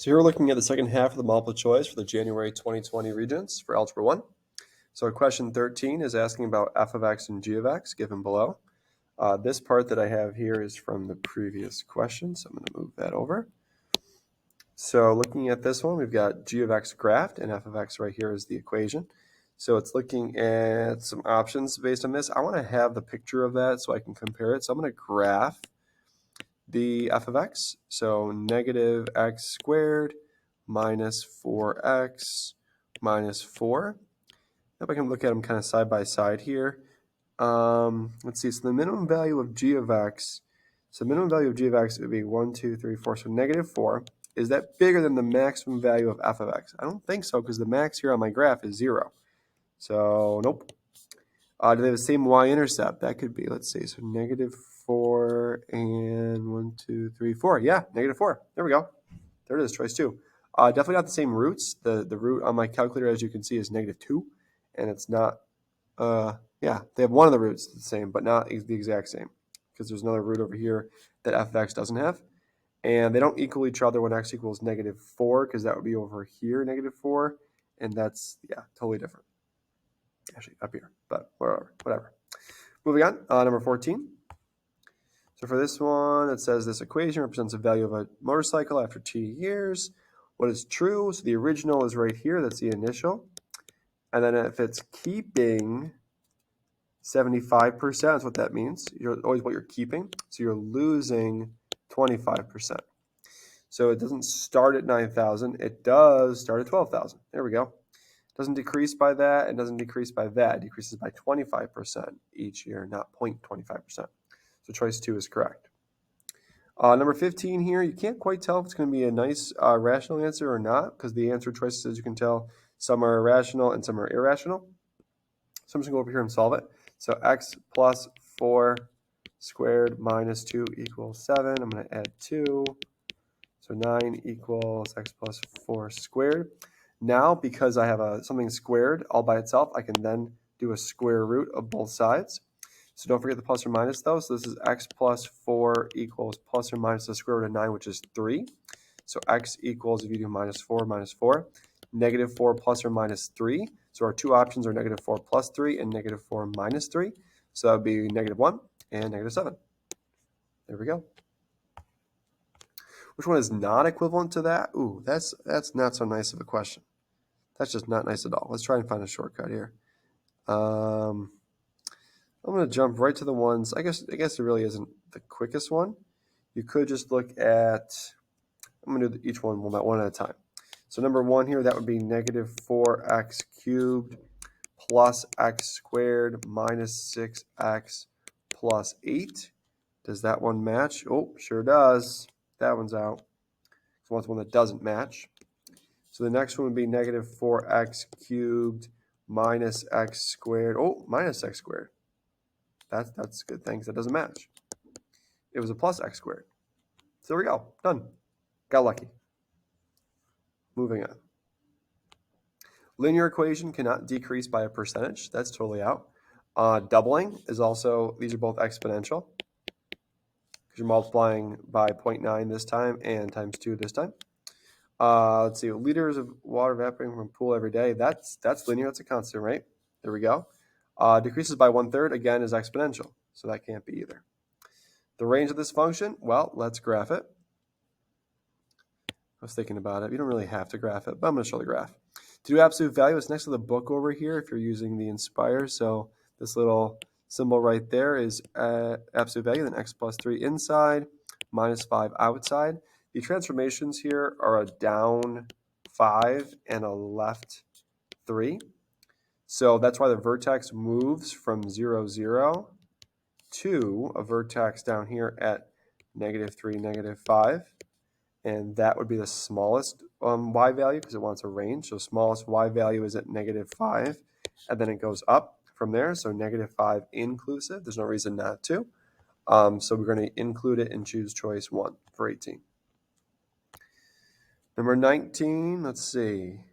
So here we're looking at the second half of the multiple choice for the January 2020 Regents for Algebra 1. So question 13 is asking about f of x and g of x given below. This part that I have here is from the previous question, so I'm going to move that over. So looking at this one, we've got g of x graphed, and f of x right here is the equation. So it's looking at some options based on this. I want to have the picture of that so I can compare it. So I'm going to graph the f of x, so negative x squared minus 4x minus 4. If I can look at them kind of side by side here. Let's see, so the minimum value of g of x, so the minimum value of g of x would be 1, 2, 3, 4, so negative 4. Is that bigger than the maximum value of f of x? I don't think so, because the max here on my graph is 0. So, nope. Do they have the same y-intercept? That could be, let's see, so negative 4 and 1, 2, 3, 4. Yeah, negative 4. There we go. There it is, choice 2. Definitely not the same roots. The root on my calculator, as you can see, is negative 2. And it's not, yeah, they have one of the roots the same, but not the exact same. Because there's another root over here that f of x doesn't have. And they don't equal each other when x equals negative 4, because that would be over here, negative 4. And that's, yeah, totally different. Actually, up here, but whatever. Moving on, number 14. So for this one, it says this equation represents the value of a motorcycle after t years. What is true? So the original is right here. That's the initial. And then if it's keeping 75%, that's what that means. You're always what you're keeping. So you're losing 25%. So it doesn't start at 9,000. It does start at 12,000. There we go. Doesn't decrease by that, and doesn't decrease by that. It decreases by 25% each year, not 0.25%. So choice 2 is correct. Number 15 here, you can't quite tell if it's going to be a nice rational answer or not, because the answer choices, as you can tell, some are rational and some are irrational. So I'm just going to go over here and solve it. So x plus 4 squared minus 2 equals 7. I'm going to add 2. So 9 equals x plus 4 squared. Now, because I have something squared all by itself, I can then do a square root of both sides. So don't forget the plus or minus though. So this is x plus 4 equals plus or minus the square root of 9, which is 3. So x equals, if you do minus 4, negative 4 plus or minus 3. So our two options are negative 4 plus 3 and negative 4 minus 3. So that would be negative 1 and negative 7. There we go. Which one is not equivalent to that? Ooh, that's not so nice of a question. That's just not nice at all. Let's try and find a shortcut here. I'm going to jump right to the ones. I guess it really isn't the quickest one. You could just look at, I'm going to do each one one at a time. So number 1 here, that would be negative 4x cubed plus x squared minus 6x plus 8. Does that one match? Oh, sure does. That one's out. So that's one that doesn't match. So the next one would be negative 4x cubed minus x squared. Oh, minus x squared. That's a good thing because that doesn't match. It was a plus x squared. So there we go. Done. Got lucky. Moving on. Linear equation cannot decrease by a percentage. That's totally out. Doubling is also, these are both exponential. Because you're multiplying by 0.9 this time and times 2 this time. Let's see, liters of water evaporating from a pool every day. That's linear. That's a constant, right? There we go. Decreases by 1/3, again, is exponential. So that can't be either. The range of this function, well, let's graph it. I was thinking about it. You don't really have to graph it, but I'm going to show the graph. To do absolute value, it's next to the book over here if you're using the Inspire. So this little symbol right there is absolute value, then x plus 3 inside, minus 5 outside. The transformations here are a down 5 and a left 3. So that's why the vertex moves from 0, 0 to a vertex down here at negative 3, negative 5. And that would be the smallest y value because it wants a range. So smallest y value is at negative 5. And then it goes up from there. So negative 5 inclusive. There's no reason not to. So we're going to include it and choose choice 1 for 18. Number 19, let's see.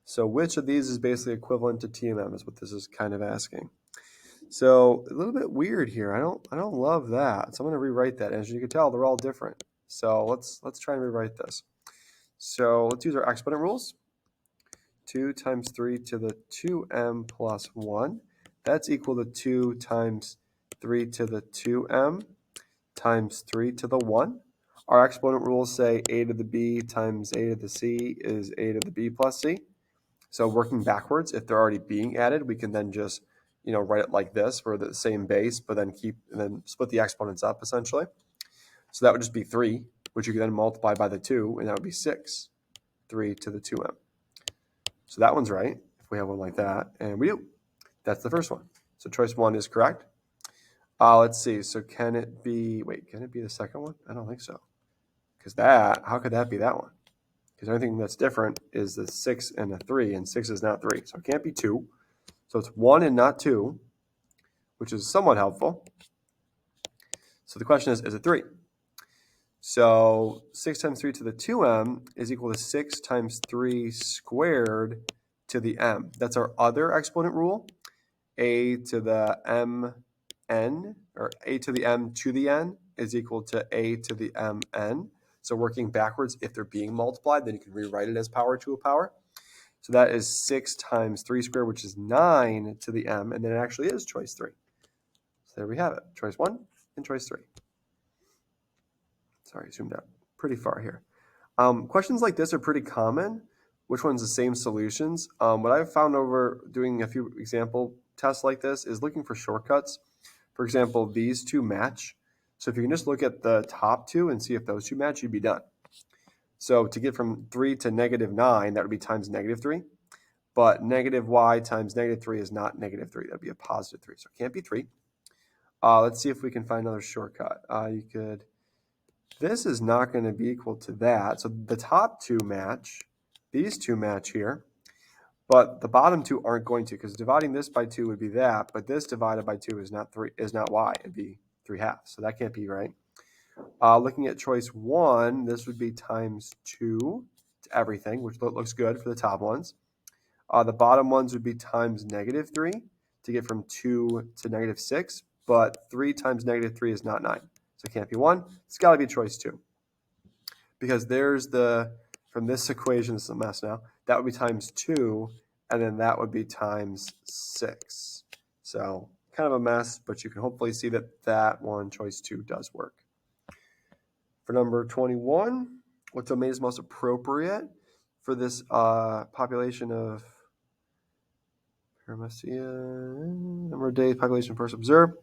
So which of these is basically equivalent to TMM is what this is kind of asking. So a little bit weird here. I don't love that. So I'm going to rewrite that. As you can tell, they're all different. So let's try and rewrite this. So let's use our exponent rules. 2 times 3 to the 2m plus 1. That's equal to 2 times 3 to the 2m times 3 to the 1. Our exponent rules say a to the b times a to the c is a to the b plus c. So working backwards, if they're already being added, we can then just write it like this for the same base, but then split the exponents up essentially. So that would just be 3, which you can then multiply by the 2, and that would be 6, 3 to the 2m. So that one's right, if we have one like that, and we do. That's the first one. So choice 1 is correct. Let's see, so can it be the second one? I don't think so. Because how could that be that one? Because the only thing that's different is the 6 and a 3, and 6 is not 3. So it can't be 2. So it's 1 and not 2, which is somewhat helpful. So the question is it 3? So 6 times 3 to the 2m is equal to 6 times 3 squared to the m. That's our other exponent rule. A to the mn, or a to the m to the n, is equal to a to the mn. So working backwards, if they're being multiplied, then you can rewrite it as power to a power. So that is 6 times 3 squared, which is 9 to the m, and then it actually is choice 3. So there we have it, choice 1 and choice 3. Sorry, zoomed out pretty far here. Questions like this are pretty common. Which one's the same solutions? What I've found over doing a few example tests like this is looking for shortcuts. For example, these two match. So if you can just look at the top two and see if those two match, you'd be done. So to get from 3 to -9, that would be times -3. But negative y times -3 is not -3. That would be a positive 3. So it can't be 3. Let's see if we can find another shortcut. This is not going to be equal to that. So the top two match. These two match here. But the bottom two aren't going to, because dividing this by 2 would be that. But this divided by 2 is not y. It'd be 3/2. So that can't be right. Looking at choice 1, this would be times 2 to everything, which looks good for the top ones. The bottom ones would be times -3 to get from 2 to -6. But 3 times -3 is not 9. So it can't be 1. It's got to be choice 2. Because there's from this equation, this is a mess now, that would be times 2, and then that would be times 6. So kind of a mess, but you can hopefully see that one, choice 2, does work. For number 21, what domain is most appropriate for this population of number of days population first observed?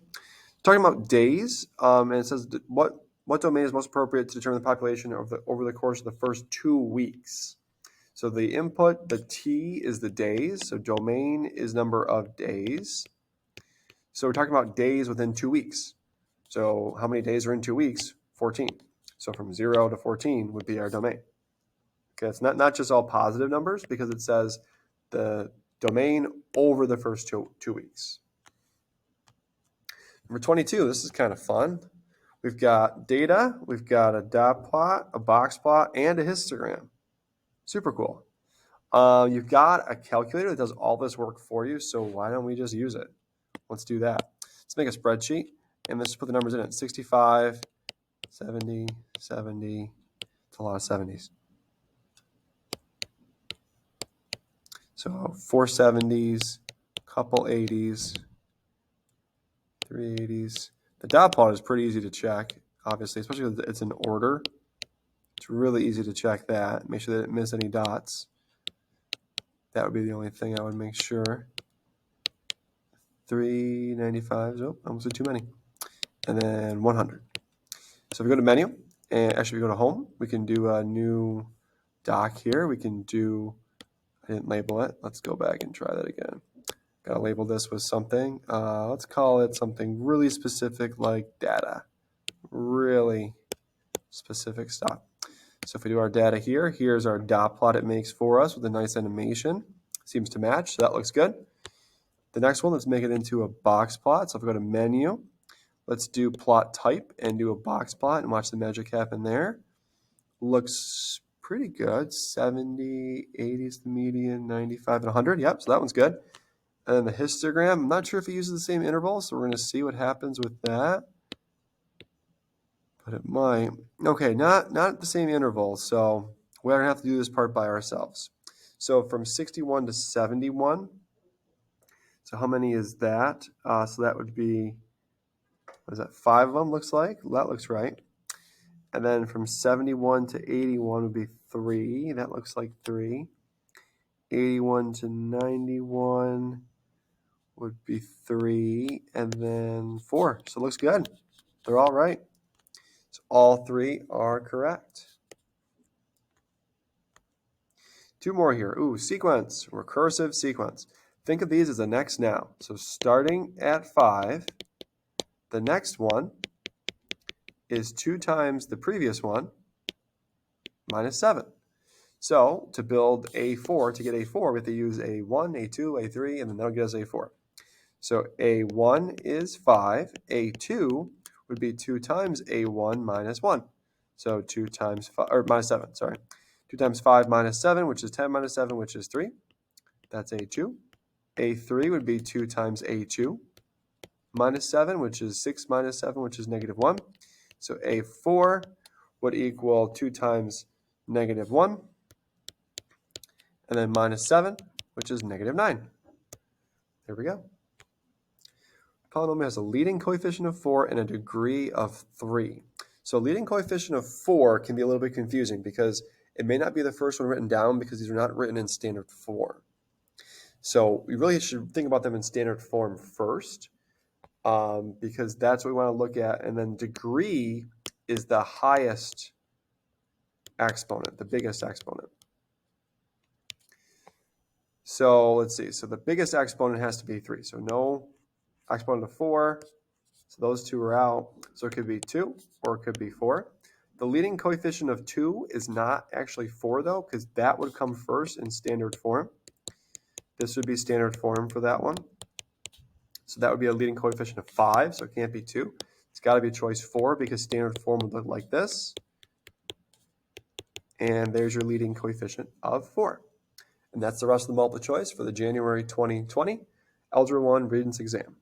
Talking about days, and it says what domain is most appropriate to determine the population over the course of the first 2 weeks. So the input, the t, is the days. So domain is number of days. So we're talking about days within 2 weeks. So how many days are in 2 weeks? 14. So from 0 to 14 would be our domain. Okay, it's not just all positive numbers, because it says the domain over the first two weeks. Number 22, this is kind of fun. We've got data, we've got a dot plot, a box plot, and a histogram. Super cool. You've got a calculator that does all this work for you, so why don't we just use it? Let's do that. Let's make a spreadsheet, and let's put the numbers in it. 65, 70, 70. It's a lot of 70s. So 4 70s, couple 80s, 3 80s. The dot plot is pretty easy to check, obviously, especially if it's in order. It's really easy to check that. Make sure that it didn't miss any dots. That would be the only thing I would make sure. 395s, oh, almost did too many. And then 100. So if we go to menu, and actually if we go to home, we can do a new doc here. We can do, I didn't label it. Let's go back and try that again. Gotta label this with something. Let's call it something really specific like data. Really specific stuff. So if we do our data here, here's our dot plot it makes for us with a nice animation. Seems to match, so that looks good. The next one, let's make it into a box plot. So if we go to menu, let's do plot type and do a box plot and watch the magic happen there. Looks pretty good. 70, 80 is the median, 95, and 100. Yep, so that one's good. And then the histogram, I'm not sure if it uses the same interval, so we're going to see what happens with that. But it might. Okay, not the same interval, so we're going to have to do this part by ourselves. So from 61 to 71, so how many is that? So that would be, what is that, 5 of them looks like? That looks right. And then from 71 to 81 would be 3. That looks like 3. 81 to 91 would be 3. And then 4. So it looks good. They're all right. So all 3 are correct. 2 more here. Ooh, sequence, recursive sequence. Think of these as the next now. So starting at 5, the next one is 2 times the previous one minus 7. So to build A4, to get A4, we have to use A1, A2, A3, and then that'll get us A4. So A1 is 5. A2 would be 2 times A1 minus 1. So 2 times 5, or minus 7, sorry. 2 times 5 minus 7, which is 10 minus 7, which is 3. That's A2. A3 would be 2 times A2 minus 7, which is 6 minus 7, which is negative 1. So A4 would equal 2 times negative 1, and then minus 7, which is negative 9. There we go. Polynomial has a leading coefficient of 4 and a degree of 3. So a leading coefficient of 4 can be a little bit confusing because it may not be the first one written down because these are not written in standard form. So we really should think about them in standard form first because that's what we want to look at. And then degree is the highest exponent, the biggest exponent. So let's see. So the biggest exponent has to be 3. So no exponent of 4. So those 2 are out. So it could be 2 or it could be 4. The leading coefficient of 2 is not actually 4 though, because that would come first in standard form. This would be standard form for that one. So that would be a leading coefficient of 5, so it can't be 2. It's got to be choice 4 because standard form would look like this. And there's your leading coefficient of 4. And that's the rest of the multiple choice for the January 2020 Algebra 1 Regents exam.